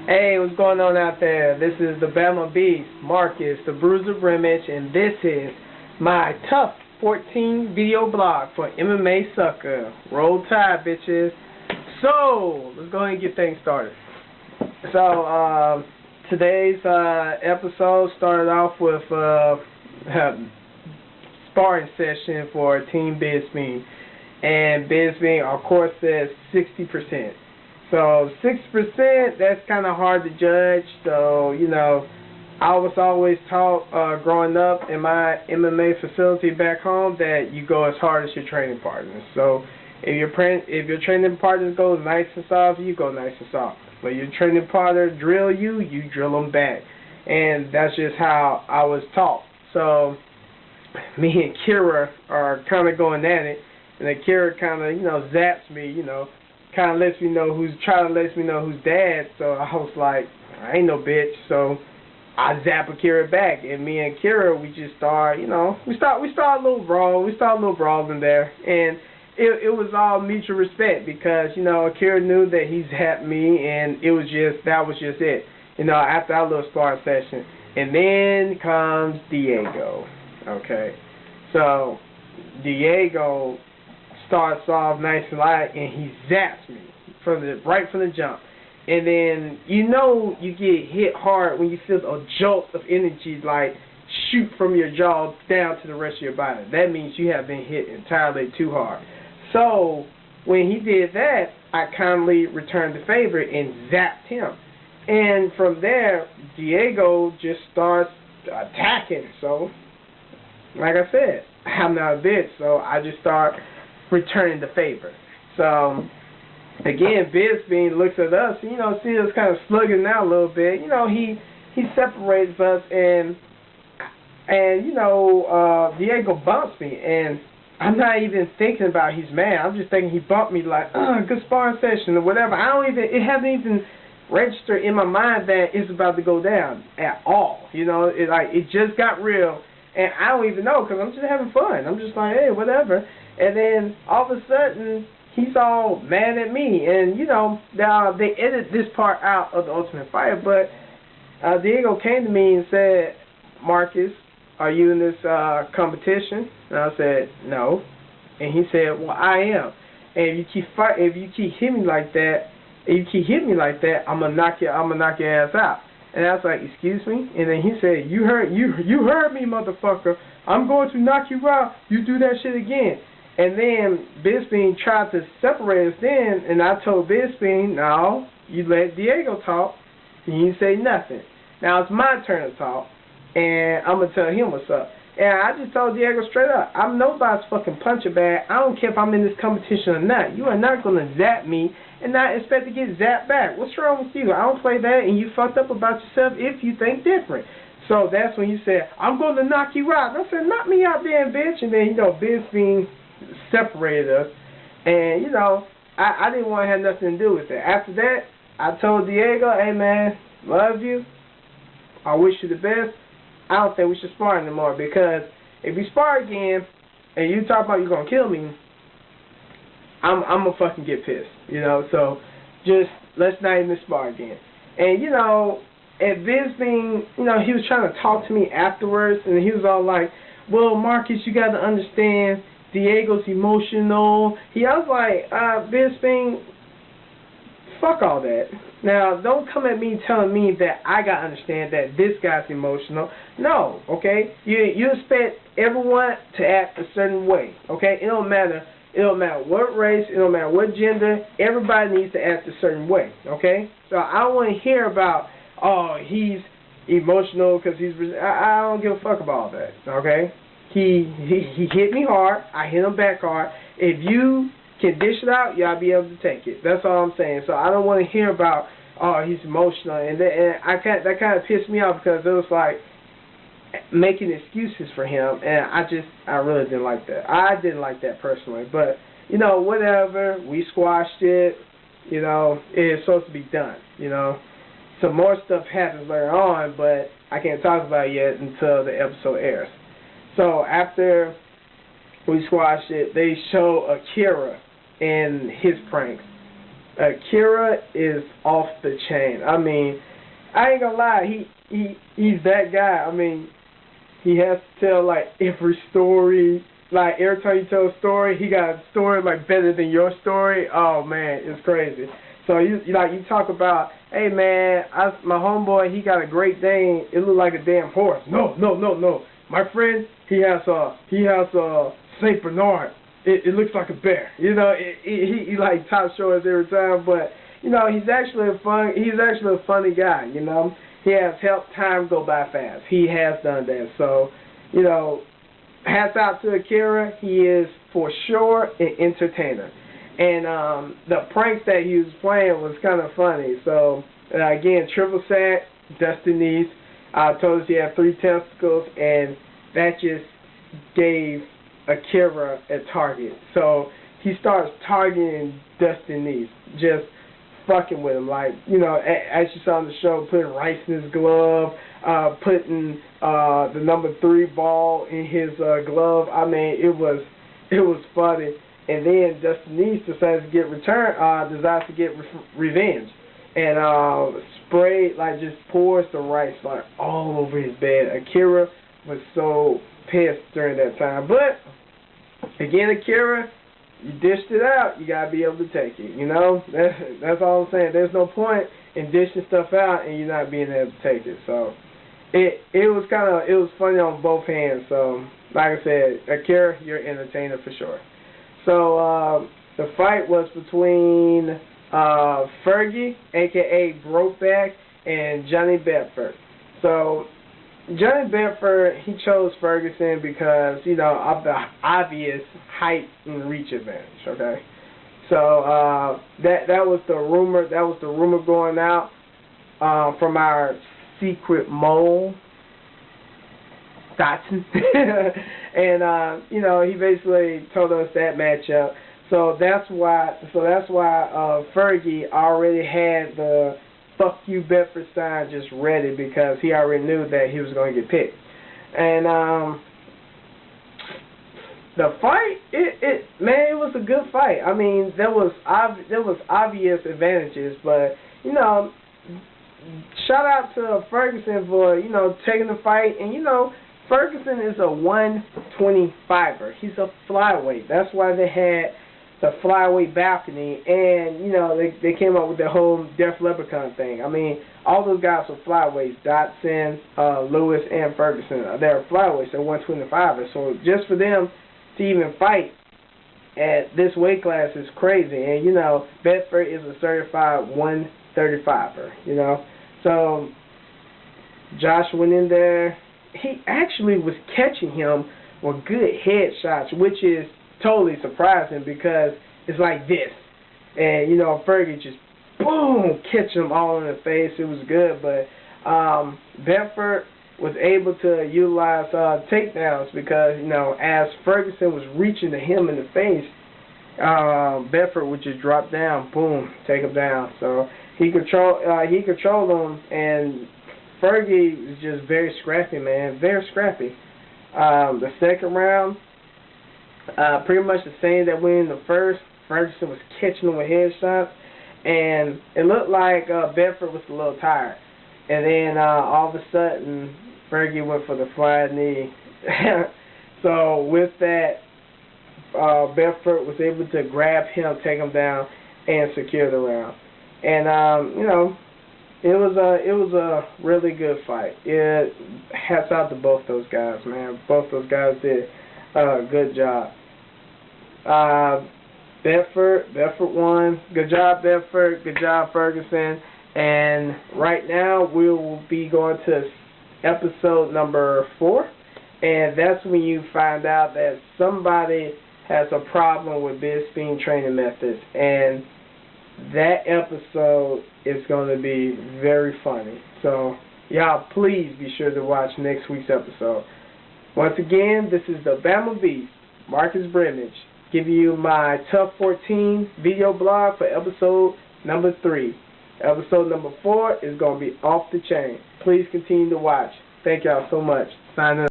Hey, what's going on out there? This is the Bama Beast, Marcus, the Bruiser Brimage, and this is my TUF 14 video blog for MMA Sucker. Roll Tide, bitches. So, let's go ahead and get things started. So, today's episode started off with sparring session for Team Bisbee. And Bisbee, of course, says 60%. So 6%, that's kind of hard to judge. So, you know, I was always taught growing up in my MMA facility back home that you go as hard as your training partners. So if your training partners go nice and soft, you go nice and soft. But your training partner drill you, you drill them back. And that's just how I was taught. So me and Kira are kind of going at it. And then Kira kind of, you know, zaps me, you know. Kind of lets me know who's dad. So I was like, I ain't no bitch. So I zap Kira back, and me and Kira, we just start, you know, we start a little brawl. We start a little brawl in there, and it was all mutual respect because, you know, Kira knew that he zapped me, and that was just it. You know, after our little sparring session, and then comes Diego. Okay, so Diego starts off nice and light, and he zaps me right from the jump. And then, you know, you get hit hard when you feel a jolt of energy like shoot from your jaw down to the rest of your body. That means you have been hit entirely too hard. So when he did that, I kindly returned the favor and zapped him. And from there, Diego just starts attacking. So, like I said, I'm not a bitch, so I just start returning the favor. So again, Bisbee looks at us, you know, see us kind of slugging out a little bit. You know, he separates us, and you know, Diego bumps me, and I'm not even thinking about he's mad. I'm just thinking he bumped me like, good sparring session or whatever. It hasn't even registered in my mind that it's about to go down at all. You know, it just got real, and I don't even know because I'm just having fun. I'm just like, hey, whatever. And then all of a sudden, he's all mad at me. And, you know, they edited this part out of the Ultimate Fighter. But Diego came to me and said, Marcus, are you in this competition? And I said, no. And he said, well, I am. And if you keep hitting me like that, I'm gonna knock your ass out. And I was like, excuse me? And then he said, you heard me, motherfucker. I'm going to knock you out. You do that shit again. And then Bisbee tried to separate us then, and I told Bisbee, no, you let Diego talk, and you say nothing. Now it's my turn to talk, and I'm going to tell him what's up. And I just told Diego straight up, I'm nobody's fucking puncher bag. I don't care if I'm in this competition or not. You are not going to zap me and not expect to get zapped back. What's wrong with you? I don't play that, and you fucked up about yourself if you think different. So that's when you said, I'm going to knock you out. And I said, knock me out then, bitch. And then, you know, Bisbee separated us, and you know, I didn't want to have nothing to do with it. After that, I told Diego, hey man, love you, I wish you the best. I don't think we should spar anymore, because if we spar again and you talk about you're gonna kill me, I'm gonna fucking get pissed, you know. So just let's not even spar again. And you know, at Bisbee, you know, he was trying to talk to me afterwards, and he was all like, well, Marcus, you got to understand, Diego's emotional. I was like, Bisbee, fuck all that. Now, don't come at me telling me that I got to understand that this guy's emotional. No, okay? You expect everyone to act a certain way, okay? It don't matter. It don't matter what race. It don't matter what gender. Everybody needs to act a certain way, okay? So I don't want to hear about, oh, he's emotional because I don't give a fuck about all that, okay? He hit me hard. I hit him back hard. If you can dish it out, y'all be able to take it. That's all I'm saying. So I don't want to hear about, oh, he's emotional. And that kind of pissed me off because it was like making excuses for him. And I really didn't like that. I didn't like that personally. But, you know, whatever. We squashed it. You know, it's supposed to be done. You know, some more stuff happens later on, but I can't talk about it yet until the episode airs. So after we squashed it, they show Akira and his pranks. Akira is off the chain. I mean, I ain't gonna lie, he's that guy. I mean, he has to tell like every story. Like every time you tell a story, he got a story like better than your story. Oh man, it's crazy. So you talk about, hey man, my homeboy, he got a Great Dane. It looked like a damn horse. No. My friend, he has a Saint Bernard. It looks like a bear. You know, he like top shows every time, but you know, he's actually a funny guy. You know, he has helped time go by fast. He has done that. So, you know, hats out to Akira. He is for sure an entertainer. And the pranks that he was playing was kind of funny. So, again, triple sack, Dustin Neese. I told us he had 3 testicles, and that just gave Akira a target. So, he starts targeting Dustin Neese, just fucking with him. Like, you know, as you saw on the show, putting rice in his glove, putting the number 3 ball in his glove. I mean, it was funny. And then Dustin Neese decides to get revenge, and just pours the rice like all over his bed. Akira was so pissed during that time, but again, Akira, you dished it out. You gotta be able to take it. You know, that's all I'm saying. There's no point in dishing stuff out and you're not being able to take it. So it was funny on both hands. So like I said, Akira, you're an entertainer for sure. So the fight was between Fergie, a.k.a. Brokeback, and Johnny Bedford. So Johnny Bedford, he chose Ferguson because, you know, of the obvious height and reach advantage. Okay, so that was the rumor. That was the rumor going out from our secret mole, Dotson. And you know, he basically told us that matchup. So that's why Fergie already had the "fuck you Bedford" sign just ready, because he already knew that he was going to get picked. And the fight, it was a good fight. I mean, there was obvious advantages, but you know, shout out to Ferguson for, you know, taking the fight. And you know, Ferguson is a 125er. He's a flyweight. That's why they had the flyweight balcony, and you know, they came up with the whole Def Leprechaun thing. I mean, all those guys were flyweights. Dotson, Lewis, and Ferguson. They're flyweights. They're 125ers. So just for them to even fight at this weight class is crazy. And you know, Bedford is a certified 135er. You know, so Josh went in there. He actually was catching him with good headshots, which is totally surprising because it's like this. And, you know, Fergie just, boom, catching him all in the face. It was good. But Bedford was able to utilize takedowns because, you know, as Ferguson was reaching to him in the face, Bedford would just drop down, boom, take him down. So he controlled him, and Fergie is just very scrappy, man, very scrappy. The second round, pretty much the same that went in the first. Ferguson was catching him with headshots, and it looked like Bedford was a little tired. And then all of a sudden, Fergie went for the flying knee. So with that, Bedford was able to grab him, take him down, and secure the round. And you know, it was a really good fight. Hats out to both those guys, man. Both those guys did a good job. Bedford won. Good job, Bedford. Good job, Ferguson. And right now we will be going to episode number 4, and that's when you find out that somebody has a problem with Bisping training methods, and that episode is going to be very funny. So y'all, please be sure to watch next week's episode. Once again, this is the Bama Beast, Marcus Brimage, giving you my TUF 14 video blog for episode number 3. Episode number 4 is going to be off the chain. Please continue to watch. Thank y'all so much. Signing up.